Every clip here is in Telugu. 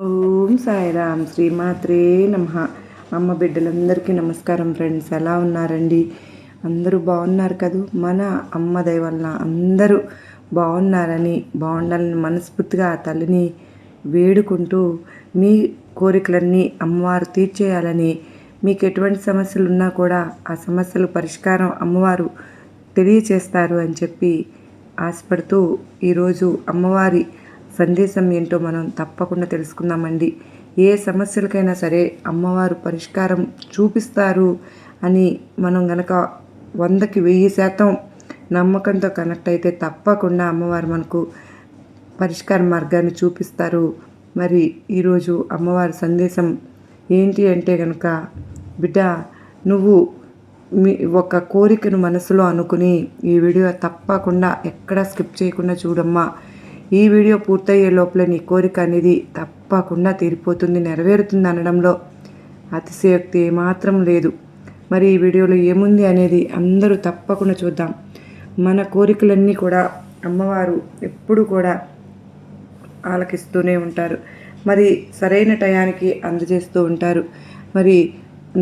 ఓం సాయిరామ్ శ్రీమాత్రే నమః. అమ్మ బిడ్డలందరికీ నమస్కారం ఫ్రెండ్స్. ఎలా ఉన్నారండి? అందరూ బాగున్నారు కదూ? మన అమ్మ దయ వలన అందరూ బాగుండాలని మనస్ఫూర్తిగా ఆ తల్లిని వేడుకుంటూ, మీ కోరికలన్నీ అమ్మవారు తీర్చేయాలని, మీకు ఎటువంటి సమస్యలు ఉన్నా కూడా ఆ సమస్యలు పరిష్కారం అమ్మవారు తెలియచేస్తారు అని చెప్పి ఆశపడుతూ ఈరోజు అమ్మవారి సందేశం ఏంటో మనం తప్పకుండా తెలుసుకుందామండి. ఏ సమస్యలకైనా సరే అమ్మవారు పరిష్కారం చూపిస్తారు అని మనం గనక 100కి 1000% నమ్మకంతో కనెక్ట్ అయితే తప్పకుండా అమ్మవారు మనకు పరిష్కార మార్గాన్ని చూపిస్తారు. మరి ఈరోజు అమ్మవారి సందేశం ఏంటి అంటే కనుక, బిడ్డ నువ్వు ఒక కోరికను మనసులో అనుకుని ఈ వీడియో తప్పకుండా ఎక్కడా స్కిప్ చేయకుండా చూడమ్మా. ఈ వీడియో పూర్తయ్యే లోపల నీ కోరిక అనేది తప్పకుండా తీరిపోతుంది, నెరవేరుతుంది అనడంలో అతిశయోక్తి ఏమాత్రం లేదు. మరి ఈ వీడియోలో ఏముంది అనేది అందరూ తప్పకుండా చూద్దాం. మన కోరికలన్నీ కూడా అమ్మవారు ఎప్పుడు కూడా ఆలకిస్తూనే ఉంటారు. మరి సరైన టయానికి అందజేస్తూ ఉంటారు. మరి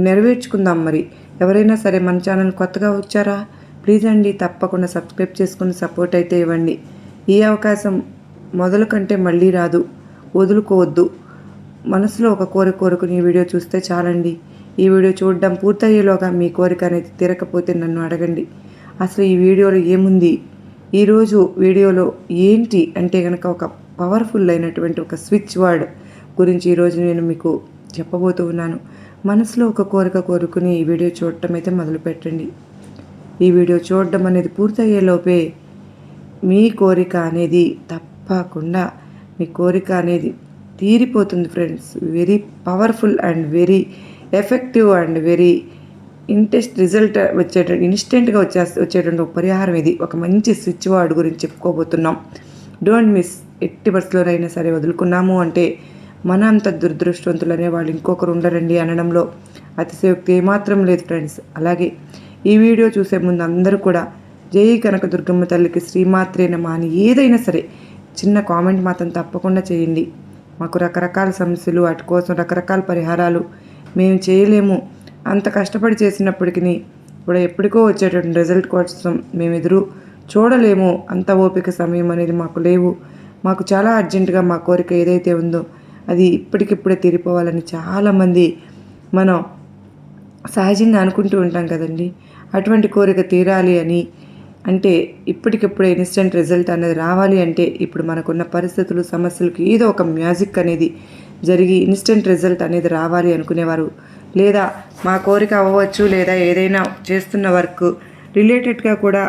నెరవేర్చుకుందాం. మరి ఎవరైనా సరే మన ఛానల్ కొత్తగా వచ్చారా? ప్లీజ్ అండి తప్పకుండా సబ్స్క్రైబ్ చేసుకుని సపోర్ట్ అయితే ఇవ్వండి. ఈ అవకాశం మొదలు కంటే మళ్ళీ రాదు, వదులుకోవద్దు. మనసులో ఒక కోరుకుని ఈ వీడియో చూస్తే చాలండి. ఈ వీడియో చూడడం పూర్తయ్యేలోగా మీ కోరిక అనేది తీరకపోతే నన్ను అడగండి. అసలు ఈ వీడియోలో ఏముంది, ఈరోజు వీడియోలో ఏంటి అంటే కనుక ఒక పవర్ఫుల్ అయినటువంటి ఒక స్విచ్ వర్డ్ గురించి ఈరోజు నేను మీకు చెప్పబోతూ ఉన్నాను. మనసులో ఒక కోరుకుని ఈ వీడియో చూడటం అయితే మొదలు పెట్టండి. ఈ వీడియో చూడడం అనేది పూర్తయ్యేలోపే మీ కోరిక అనేది తప్పకుండా మీ కోరిక అనేది తీరిపోతుంది friends. Very powerful and very effective and very result ఇన్స్టెంట్గా వచ్చేటువంటి ఒక పరిహారం ఇది. ఒక మంచి స్విచ్ వర్డ్ గురించి చెప్పుకోబోతున్నాం. Don't miss. ఎట్టి బస్సులోనైనా సరే వదులుకున్నాము అంటే మన అంత దురదృష్టవంతులనే వాళ్ళు ఇంకొకరు ఉండరండి అనడంలో అతిశయోక్తి ఏమాత్రం లేదు ఫ్రెండ్స్. అలాగే ఈ వీడియో చూసే ముందు అందరూ కూడా జై కనక దుర్గమ్మ తల్లికి శ్రీమాత్రే నమః అని ఏదైనా సరే చిన్న కామెంట్ మాత్రం తప్పకుండా చేయండి. మాకు రకరకాల సమస్యలు, వాటి కోసం రకరకాల పరిహారాలు మేము చేయలేము, అంత కష్టపడి చేసినప్పటికీ కూడా ఎప్పటికో వచ్చేటువంటి రిజల్ట్ కోసం మేము ఎదురు చూడలేము, అంత ఓపిక సమయం అనేది మాకు లేవు, మాకు చాలా అర్జెంటుగా మా కోరిక ఏదైతే ఉందో అది ఇప్పటికిప్పుడే తీరిపోవాలని చాలామంది మనం సహజంగా అనుకుంటూ ఉంటాం కదండి. అటువంటి కోరిక తీరాలి అని అంటే ఇప్పటికిప్పుడే ఇన్స్టెంట్ రిజల్ట్ అనేది రావాలి అంటే ఇప్పుడు మనకున్న పరిస్థితులు, సమస్యలకు ఏదో ఒక మ్యాజిక్ అనేది జరిగి ఇన్స్టెంట్ రిజల్ట్ అనేది రావాలి అనుకునేవారు, లేదా మా కోరిక అవ్వవచ్చు, లేదా ఏదైనా చేస్తున్న వర్క్ రిలేటెడ్గా కూడా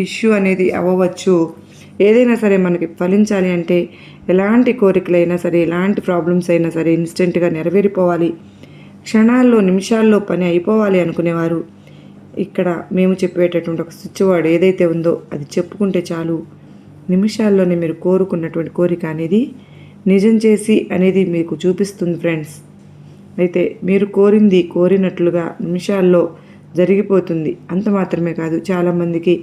ఇష్యూ అనేది అవ్వవచ్చు, ఏదైనా సరే మనకి ఫలించాలి అంటే ఎలాంటి కోరికలైనా సరే, ఎలాంటి ప్రాబ్లమ్స్ అయినా సరే ఇన్స్టెంట్గా నెరవేరిపోవాలి, క్షణాల్లో నిమిషాల్లో పని అయిపోవాలి అనుకునేవారు. ఇక్కడ మేము చెప్పేటటువంటి ఒక స్విచ్ వర్డ్ ఏదైతే ఉందో అది చెప్పుకుంటే చాలు, నిమిషాల్లోనే మీరు కోరుకున్నటువంటి కోరిక అనేది నిజం చేసి అనేది మీకు చూపిస్తుంది ఫ్రెండ్స్. అయితే మీరు కోరినట్లుగా నిమిషాల్లో జరిగిపోతుంది. అంత మాత్రమే కాదు, చాలామందికి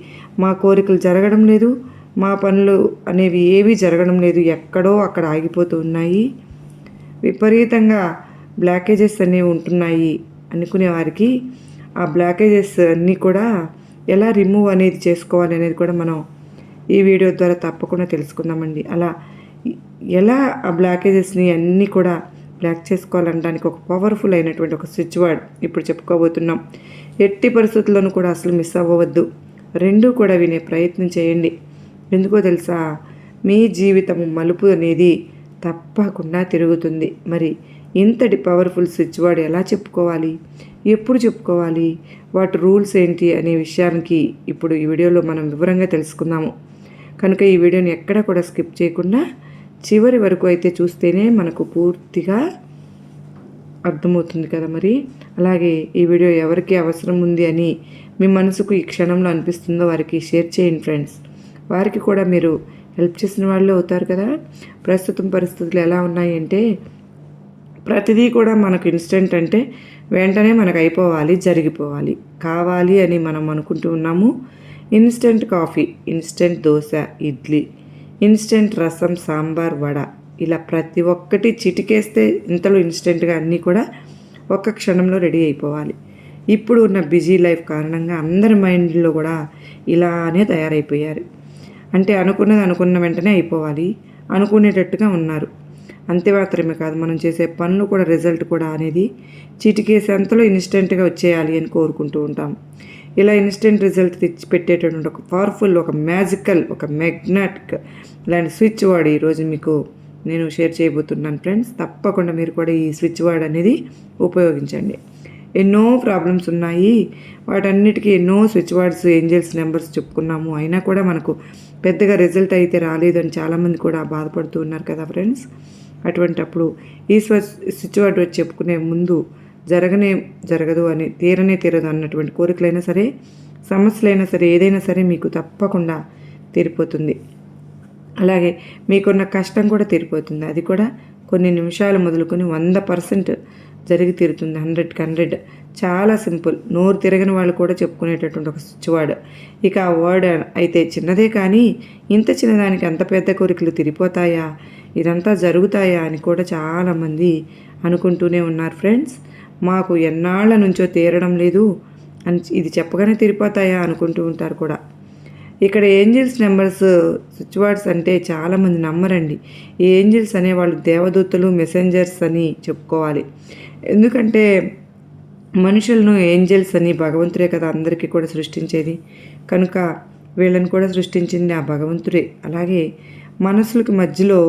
మా కోరికలు జరగడం లేదు, మా పనులు అనేవి ఏవి జరగడం లేదు, ఎక్కడో అక్కడ ఆగిపోతూ ఉన్నాయి, విపరీతంగా బ్లాకేజెస్ అనేవి ఉంటున్నాయి అనుకునే వారికి ఆ బ్లాకేజెస్ అన్నీ కూడా ఎలా రిమూవ్ అనేది చేసుకోవాలి అనేది కూడా మనం ఈ వీడియో ద్వారా తప్పకుండా తెలుసుకుందామండి. అలా ఎలా ఆ బ్లాకేజెస్ని అన్నీ కూడా బ్లాక్ చేసుకోవాలనడానికి ఒక పవర్ఫుల్ అయినటువంటి ఒక స్విచ్ వర్డ్ ఇప్పుడు చెప్పుకోబోతున్నాం. ఎట్టి పరిస్థితుల్లోనూ కూడా అసలు మిస్ అవ్వవద్దు, రెండూ కూడా వినే ప్రయత్నం చేయండి. ఎందుకో తెలుసా, మీ జీవితం మలుపు అనేది తప్పకుండా తిరుగుతుంది. మరి ఇంతటి పవర్ఫుల్ స్విచ్ వర్డ్ ఎలా చెప్పుకోవాలి, ఎప్పుడు చెప్పుకోవాలి, వాటి రూల్స్ ఏంటి అనే విషయానికి ఇప్పుడు ఈ వీడియోలో మనం వివరంగా తెలుసుకుందాము. కనుక ఈ వీడియోని ఎక్కడా కూడా స్కిప్ చేయకుండా చివరి వరకు అయితే చూస్తేనే మనకు పూర్తిగా అర్థమవుతుంది కదా. మరి అలాగే ఈ వీడియో ఎవరికి అవసరం ఉంది అని మీ మనసుకు ఈ క్షణంలో అనిపిస్తుందో వారికి షేర్ చేయండి ఫ్రెండ్స్. వారికి కూడా మీరు హెల్ప్ చేసిన వాళ్ళు అవుతారు కదా. ప్రస్తుతం పరిస్థితులు ఎలా ఉన్నాయి అంటే ప్రతిదీ కూడా మనకు ఇన్స్టెంట్ అంటే వెంటనే మనకు అయిపోవాలి, జరిగిపోవాలి, కావాలి అని మనం అనుకుంటూ ఉన్నాము. Instant coffee, instant dosa, idli, instant రసం, సాంబార్, వడ, ఇలా ప్రతి ఒక్కటి చిటికేస్తే ఇంతలో ఇన్స్టెంట్గా అన్నీ కూడా ఒక్క క్షణంలో రెడీ అయిపోవాలి. ఇప్పుడు ఉన్న బిజీ లైఫ్ కారణంగా అందరి మైండ్లో కూడా ఇలానే తయారైపోయారు. అంటే అనుకున్నది అనుకున్న వెంటనే అయిపోవాలి అనుకునేటట్టుగా ఉన్నారు. అంతే మాత్రమే కాదు, మనం చేసే పనులు కూడా రిజల్ట్ కూడా అనేది చిటికేసేంతలో ఇన్స్టెంట్గా వచ్చేయాలి అని కోరుకుంటూ ఉంటాం. ఇలా ఇన్స్టెంట్ రిజల్ట్ తెచ్చి పెట్టేటటువంటి ఒక పవర్ఫుల్, ఒక మ్యాజికల్, ఒక మ్యాగ్నెటిక్ ఇలాంటి స్విచ్ వర్డ్ ఈరోజు మీకు నేను షేర్ చేయబోతున్నాను ఫ్రెండ్స్. తప్పకుండా మీరు కూడా ఈ స్విచ్ వర్డ్ అనేది ఉపయోగించండి. ఎన్నో ప్రాబ్లమ్స్ ఉన్నాయి, వాటన్నిటికీ ఎన్నో స్విచ్ వర్డ్స్, ఏంజల్స్ నెంబర్స్ చెప్పుకున్నాము. అయినా కూడా మనకు పెద్దగా రిజల్ట్ అయితే రాలేదు అని చాలామంది కూడా బాధపడుతూ ఉన్నారు కదా ఫ్రెండ్స్. అటువంటప్పుడు ఈ స్విచ్ వర్డ్ వచ్చి చెప్పుకునే ముందు జరగదు అని తీరదు అన్నటువంటి కోరికలైనా సరే, సమస్యలైనా సరే, ఏదైనా సరే మీకు తప్పకుండా తీరిపోతుంది. అలాగే మీకున్న కష్టం కూడా తీరిపోతుంది. అది కూడా కొన్ని నిమిషాలు మొదలుకొని 100% జరిగి తీరుతుంది. 100కి 100. చాలా సింపుల్. నోరు తిరగని వాళ్ళు కూడా చెప్పుకునేటటువంటి ఒక స్విచ్ వర్డ్. ఇక ఆ వర్డ్ అయితే చిన్నదే, కానీ ఇంత చిన్నదానికి అంత పెద్ద కోరికలు తీరిపోతాయా, ఇదంతా జరుగుతాయా అని కూడా చాలామంది అనుకుంటూనే ఉన్నారు ఫ్రెండ్స్. మాకు ఎన్నాళ్ళ నుంచో తీరడం లేదు అని ఇది చెప్పగానే తీరిపోతాయా అనుకుంటూ ఉంటారు కూడా. ఇక్కడ ఏంజిల్స్ నెంబర్స్ స్విచ్ వర్డ్స్ అంటే చాలామంది నమ్మరండి. ఈ ఏంజిల్స్ అనేవాళ్ళు దేవదూతలు, మెసెంజర్స్ అని చెప్పుకోవాలి. ఎందుకంటే మనుషులను ఏంజల్స్ అని భగవంతుడే కదా అందరికీ కూడా సృష్టించేది. కనుక వీళ్ళని కూడా సృష్టించింది ఆ భగవంతుడే. అలాగే మనసులకి మధ్యలో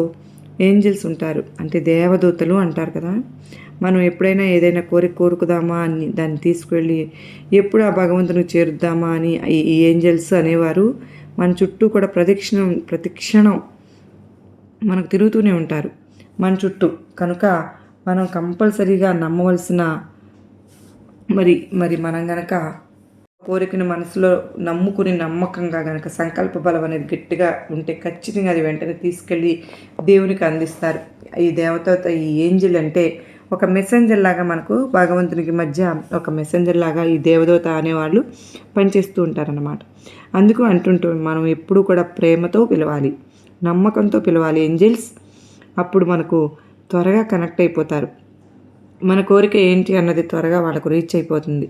ఏంజల్స్ ఉంటారు, అంటే దేవదూతలు అంటారు కదా. మనం ఎప్పుడైనా ఏదైనా కోరుకుదామా అని దాన్ని తీసుకువెళ్ళి ఎప్పుడు ఆ భగవంతునికి చేరుద్దామా అని ఈ ఏంజల్స్ అనేవారు మన చుట్టూ కూడా ప్రతిక్షణం మనకు తిరుగుతూనే ఉంటారు మన చుట్టూ. కనుక మనం కంపల్సరీగా నమ్మవలసిన మరి మనం గనక కోరికను మనసులో నమ్ముకుని నమ్మకంగా గనక సంకల్ప బలం అనేది గట్టిగా ఉంటే ఖచ్చితంగా అది వెంటనే తీసుకెళ్ళి దేవునికి అందిస్తారు. ఈ దేవత, ఈ ఏంజిల్ అంటే ఒక మెసెంజర్ లాగా, మనకు భగవంతునికి మధ్య ఒక మెసెంజర్ లాగా ఈ దేవదూత అనేవాళ్ళు పనిచేస్తూ ఉంటారన్నమాట. అందుకు అంటుంటూ మనం ఎప్పుడు కూడా ప్రేమతో పిలవాలి, నమ్మకంతో పిలవాలి ఏంజిల్స్. అప్పుడు మనకు త్వరగా కనెక్ట్ అయిపోతారు. మన కోరిక ఏంటి అన్నది త్వరగా వాళ్ళకు రీచ్ అయిపోతుంది.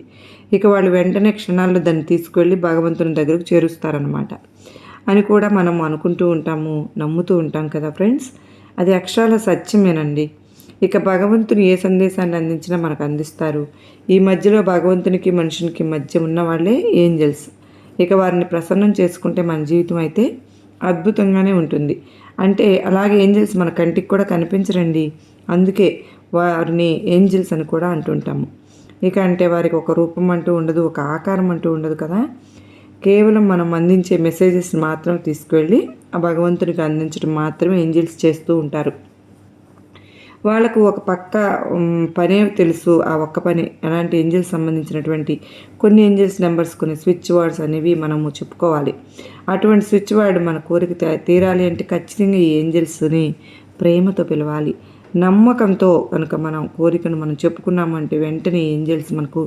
ఇక వాళ్ళు వెంటనే క్షణాల్లో దాన్ని తీసుకువెళ్ళి భగవంతుని దగ్గరకు చేరుస్తారనమాట అని కూడా మనం అనుకుంటూ ఉంటాము, నమ్ముతూ ఉంటాం కదా ఫ్రెండ్స్. అది అక్షరాల సత్యమేనండి. ఇక భగవంతుని ఏ సందేశాన్ని అందించినా మనకు అందిస్తారు. ఈ మధ్యలో భగవంతునికి మనుషునికి మధ్య ఉన్న వాళ్ళే ఏంజల్స్. ఇక వారిని ప్రసన్నం చేసుకుంటే మన జీవితం అయితే అద్భుతంగానే ఉంటుంది. అంటే అలాగే ఏంజల్స్ మన కంటికి కూడా కనిపించరండి, అందుకే వారిని ఏంజల్స్ అని కూడా అంటుంటాము. ఇక అంటే వారికి ఒక రూపం అంటూ ఉండదు, ఒక ఆకారం అంటూ ఉండదు కదా. కేవలం మనం అందించే మెసేజెస్ మాత్రం తీసుకువెళ్ళి ఆ భగవంతునికి అందించడం మాత్రమే ఏంజల్స్ చేస్తూ ఉంటారు. వాళ్ళకు ఒక పక్క పనే తెలుసు, ఆ ఒక్క పని. అలాంటి ఏంజల్స్ సంబంధించినటువంటి కొన్ని ఏంజల్స్ నెంబర్స్, కొన్ని స్విచ్ వర్డ్స్ అనేవి మనము చెప్పుకోవాలి. అటువంటి స్విచ్ వర్డ్ మన కోరిక తీరాలి అంటే ఖచ్చితంగా ఈ ఏంజల్స్ని ప్రేమతో పిలవాలి, నమ్మకంతో. కనుక మనం కోరికను మనం చెప్పుకున్నామంటే వెంటనే ఏంజల్స్ మనకు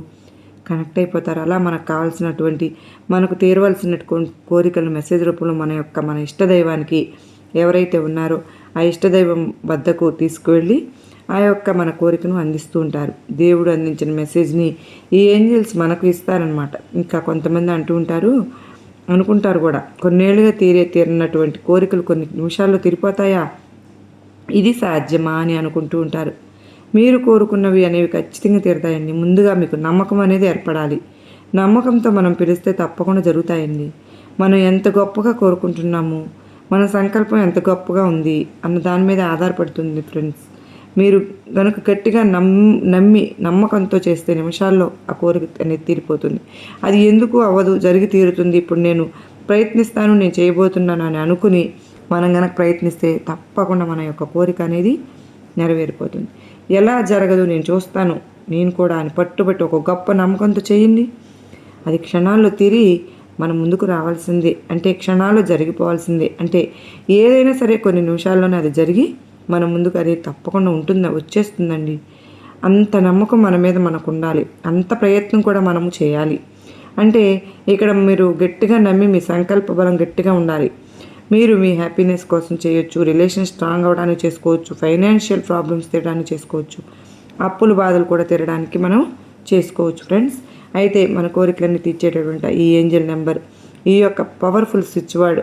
కనెక్ట్ అయిపోతారు. అలా మనకు కావాల్సినటువంటి, మనకు తీరవలసినటువంటి కోరికలను మెసేజ్ రూపంలో మన ఇష్టదైవానికి ఎవరైతే ఉన్నారో ఆ ఇష్టదైవం వద్దకు తీసుకువెళ్ళి ఆ యొక్క మన కోరికను అందిస్తూ ఉంటారు. దేవుడు అందించిన మెసేజ్ని ఈ ఏంజల్స్ మనకు ఇస్తారనమాట. ఇంకా కొంతమంది అనుకుంటారు కూడా, కొన్నేళ్ళుగా తీరినటువంటి కోరికలు కొన్ని నిమిషాల్లో తీరిపోతాయా, ఇది సాధ్యమా అని అనుకుంటూ ఉంటారు. మీరు కోరుకున్నవి అనేవి ఖచ్చితంగా తీరుతాయండి. ముందుగా మీకు నమ్మకం అనేది ఏర్పడాలి. నమ్మకంతో మనం పిలిస్తే తప్పకుండా జరుగుతాయండి. మనం ఎంత గొప్పగా కోరుకుంటున్నాము, మన సంకల్పం ఎంత గొప్పగా ఉంది అన్న దాని మీద ఆధారపడుతుంది ఫ్రెండ్స్. మీరు కనుక గట్టిగా నమ్మి నమ్మకంతో చేస్తే నిమిషాల్లో ఆ కోరిక అనేది తీరిపోతుంది. అది ఎందుకు అవ్వదు, జరిగి తీరుతుంది, ఇప్పుడు నేను ప్రయత్నిస్తాను, నేను చేయబోతున్నాను అని అనుకుని మనం కనుక ప్రయత్నిస్తే తప్పకుండా మన యొక్క కోరిక అనేది నెరవేరిపోతుంది. ఎలా జరగదు, నేను చూస్తాను, నేను కూడా అని పట్టుబట్టి ఒక గొప్ప నమ్మకంతో చేయండి. అది క్షణాల్లో తీరి మనం ముందుకు రావాల్సిందే, అంటే క్షణాల్లో జరిగిపోవాల్సిందే. అంటే ఏదైనా సరే కొన్ని నిమిషాల్లోనే అది జరిగి మన ముందుకు అది తప్పకుండా వచ్చేస్తుందండి. అంత నమ్మకం మన మీద మనకు ఉండాలి, అంత ప్రయత్నం కూడా మనము చేయాలి. అంటే ఇక్కడ మీరు గట్టిగా నమ్మి మీ సంకల్ప బలం గట్టిగా ఉండాలి. మీరు మీ హ్యాపీనెస్ కోసం చేయొచ్చు, రిలేషన్ స్ట్రాంగ్ అవ్వడానికి చేసుకోవచ్చు, ఫైనాన్షియల్ ప్రాబ్లమ్స్ తీరడానికి చేసుకోవచ్చు, అప్పుల బాధలు కూడా తీరడానికి మనం చేసుకోవచ్చు ఫ్రెండ్స్. అయితే మన కోరికలన్నీ తీర్చేటటువంటి ఈ ఏంజల్ నెంబర్, ఈ యొక్క పవర్ఫుల్ స్విచ్ వర్డ్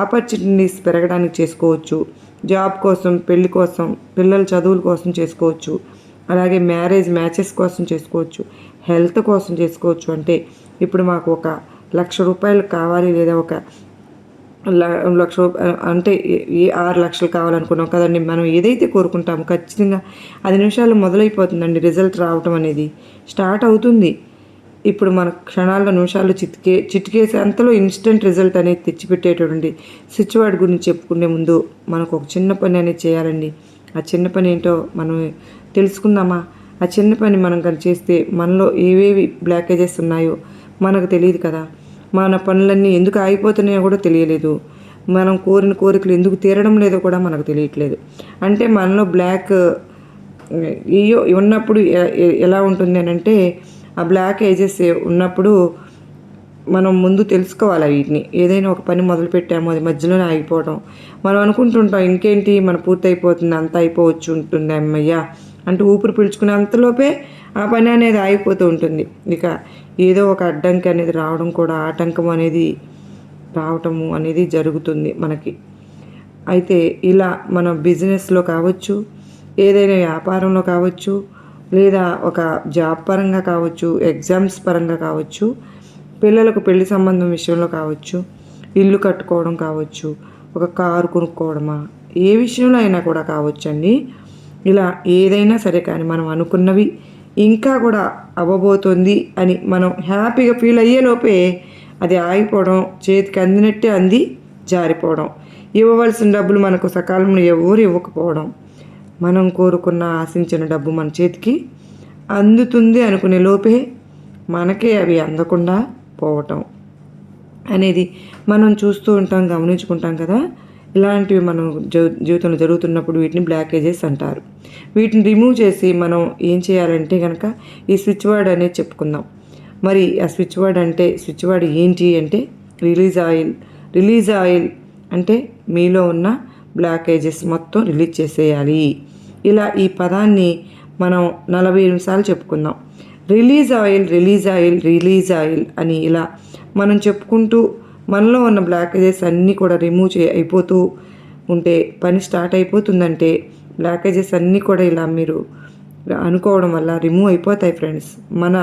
ఆపర్చునిటీస్ పెరగడానికి చేసుకోవచ్చు, జాబ్ కోసం, పెళ్లి కోసం, పిల్లల చదువుల కోసం చేసుకోవచ్చు, అలాగే మ్యాచెస్ కోసం చేసుకోవచ్చు, హెల్త్ కోసం చేసుకోవచ్చు. అంటే ఇప్పుడు మాకు 1,00,000 కావాలి, లేదా 1,00,000 అంటే 6 లక్షలు కావాలనుకున్నాం కదండి. మనం ఏదైతే కోరుకుంటామో ఖచ్చితంగా 10 నిమిషాలు మొదలైపోతుందండి రిజల్ట్ రావటం అనేది స్టార్ట్ అవుతుంది. ఇప్పుడు మన క్షణాల్లో నిమిషాల్లో చిటికేసే అంతలో ఇన్స్టెంట్ రిజల్ట్ అనేది తెచ్చిపెట్టేటటువంటి స్విచ్ వర్డ్ గురించి చెప్పుకునే ముందు మనకు ఒక చిన్న పని అనేది చేయాలండి. ఆ చిన్న పని ఏంటో మనం తెలుసుకుందామా? ఆ చిన్న పని మనం కానీ చేస్తే మనలో ఏవేవి బ్లాకేజెస్ ఉన్నాయో మనకు తెలియదు కదా. మన పనులన్నీ ఎందుకు ఆగిపోతున్నాయో కూడా తెలియలేదు. మనం కోరిన కోరికలు ఎందుకు తీరడం లేదో కూడా మనకు తెలియట్లేదు. అంటే మనలో బ్లాక్ ఉన్నప్పుడు ఎలా ఉంటుంది అని అంటే, ఆ బ్లాక్ ఏజెస్ ఉన్నప్పుడు మనం ముందు తెలుసుకోవాలి వీటిని. ఏదైనా ఒక పని మొదలుపెట్టామో అది మధ్యలోనే ఆగిపోవడం, మనం అనుకుంటుంటాం ఇంకేంటి మన పూర్తి అయిపోతుంది, అంత అయిపోవచ్చు ఉంటుంది అమ్మయ్య అంటూ ఊపిరి పీల్చుకునే అంతలోపే ఆ పని అనేది ఆగిపోతూ ఉంటుంది. ఇక ఏదో ఒక అడ్డంకి అనేది రావడం కూడా, ఆటంకం అనేది రావటము అనేది జరుగుతుంది మనకి. అయితే ఇలా మన బిజినెస్లో కావచ్చు, ఏదైనా వ్యాపారంలో కావచ్చు, లేదా ఒక జాబ్ పరంగా కావచ్చు, ఎగ్జామ్స్ పరంగా కావచ్చు, పిల్లలకు పెళ్లి సంబంధం విషయంలో కావచ్చు, ఇల్లు కట్టుకోవడం కావచ్చు, ఒక కారు కొనుక్కోవడమా, ఏ విషయంలో అయినా కూడా కావచ్చండి. ఇలా ఏదైనా సరే కానీ మనం అనుకున్నవి ఇంకా కూడా అవ్వబోతుంది అని మనం హ్యాపీగా ఫీల్ అయ్యేలోపే అది ఆగిపోవడం, చేతికి అందినట్టే అంది జారిపోవడం, ఇవ్వవలసిన డబ్బులు మనకు సకాలంలో ఎవరు ఇవ్వకపోవడం, మనం కోరుకున్న ఆశించిన డబ్బు మన చేతికి అందుతుంది అనుకునే లోపే మనకే అవి అందకుండా పోవటం అనేది మనం చూస్తూ ఉంటాం, గమనించుకుంటాం కదా. ఇలాంటివి మనం జీవితంలో జరుగుతున్నప్పుడు వీటిని బ్లాకేజెస్ అంటారు. వీటిని రిమూవ్ చేసి మనం ఏం చేయాలంటే కనుక ఈ స్విచ్ వర్డ్ అనేది చెప్పుకుందాం. మరి ఆ స్విచ్ వర్డ్ ఏంటి అంటే రిలీజ్ ఆయిల్ అంటే మీలో ఉన్న బ్లాకేజెస్ మొత్తం రిలీజ్ చేసేయాలి. ఇలా ఈ పదాన్ని మనం 40 నిమిషాలు చెప్పుకుందాం. రిలీజ్ ఆయిల్ అని ఇలా మనం చెప్పుకుంటూ మనలో ఉన్న బ్లాకేజెస్ అన్నీ కూడా రిమూవ్ అయిపోతూ ఉంటే పని స్టార్ట్ అయిపోతుందంటే బ్లాకేజెస్ అన్నీ కూడా ఇలా మీరు అనుకోవడం వల్ల రిమూవ్ అయిపోతాయి ఫ్రెండ్స్. మన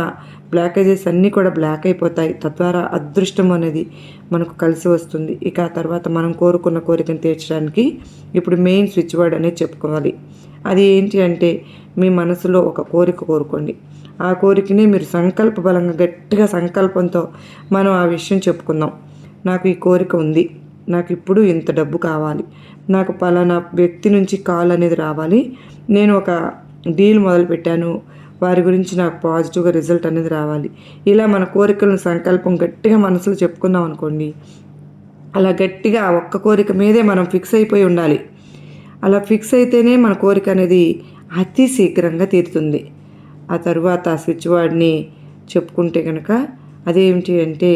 బ్లాకేజెస్ అన్నీ కూడా బ్లాక్ అయిపోతాయి. తద్వారా అదృష్టం అనేది మనకు కలిసి వస్తుంది. ఇక తర్వాత మనం కోరుకున్న కోరికను తీర్చడానికి ఇప్పుడు మెయిన్ స్విచ్ వర్డ్ అనేది చెప్పుకోవాలి. అది ఏంటి అంటే, మీ మనసులో ఒక కోరిక కోరుకోండి. ఆ కోరికని మీరు బలంగా గట్టిగా సంకల్పంతో మనం ఆ విషయం చెప్పుకుందాం. నాకు ఈ కోరిక ఉంది, నాకు ఇప్పుడు ఇంత డబ్బు కావాలి, నాకు పలానా వ్యక్తి నుంచి కాల్ అనేది రావాలి, నేను ఒక డీల్ మొదలుపెట్టాను, వారి గురించి నాకు పాజిటివ్గా రిజల్ట్ అనేది రావాలి. ఇలా మన కోరికలను సంకల్పం గట్టిగా మనసులో చెప్పుకుందాం అనుకోండి. అలా గట్టిగా ఒక్క కోరిక మీదే మనం ఫిక్స్ అయిపోయి ఉండాలి. అలా ఫిక్స్ అయితేనే మన కోరిక అనేది అతి శీఘ్రంగా తీరుతుంది. ఆ తరువాత ఆ స్విచ్ వర్డ్ని చెప్పుకుంటే కనుక అదేమిటి అంటే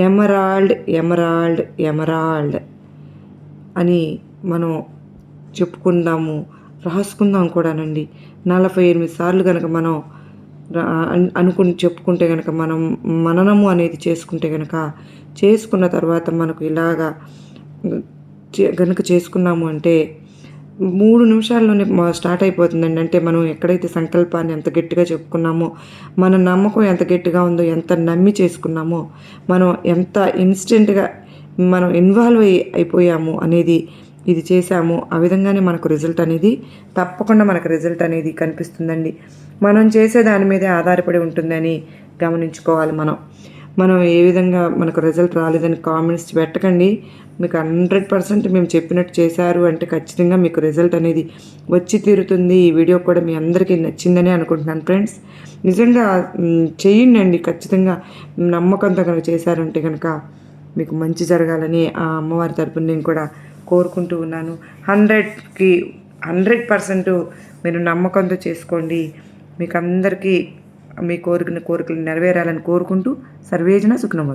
ఎమరాల్డ్ అని మనం చెప్పుకుందాము, రాసుకుందాం కూడానండి. 48 సార్లు కనుక మనం చెప్పుకుంటే కనుక, మనం మననము అనేది చేసుకుంటే కనుక, చేసుకున్న తర్వాత మనకు ఇలాగా కనుక చేసుకున్నాము అంటే 3 నిమిషాల్లోనే స్టార్ట్ అయిపోతుందండి. అంటే మనం ఎక్కడైతే సంకల్పాన్ని ఎంత గట్టిగా చెప్పుకున్నామో, మన నమ్మకం ఎంత గట్టిగా ఉందో, ఎంత నమ్మి చేసుకున్నామో, మనం ఎంత ఇన్స్టెంట్గా మనం ఇన్వాల్వ్ అయిపోయాము అనేది, ఇది చేశాము, ఆ విధంగానే మనకు రిజల్ట్ అనేది తప్పకుండా మనకు రిజల్ట్ అనేది కనిపిస్తుందండి. మనం చేసే దాని మీదే ఆధారపడి ఉంటుందని గమనించుకోవాలి. మనం ఏ విధంగా మనకు రిజల్ట్ రాలేదని కామెంట్స్ పెట్టకండి. మీకు 100% మేము చెప్పినట్టు చేశారు అంటే ఖచ్చితంగా మీకు రిజల్ట్ అనేది వచ్చి తీరుతుంది. ఈ వీడియో కూడా మీ అందరికీ నచ్చిందని అనుకుంటున్నాను ఫ్రెండ్స్. నిజంగా చేయండి, ఖచ్చితంగా నమ్మకంతో కనుక చేశారంటే కనుక మీకు మంచి జరగాలని ఆ అమ్మవారి తరపున నేను కూడా కోరుకుంటూ ఉన్నాను. 100% మీరు నమ్మకంతో చేసుకోండి. మీకు అందరికీ మీ కోరికలు నెరవేరాలని కోరుకుంటూ సర్వేజన సుఖినోభవంతు.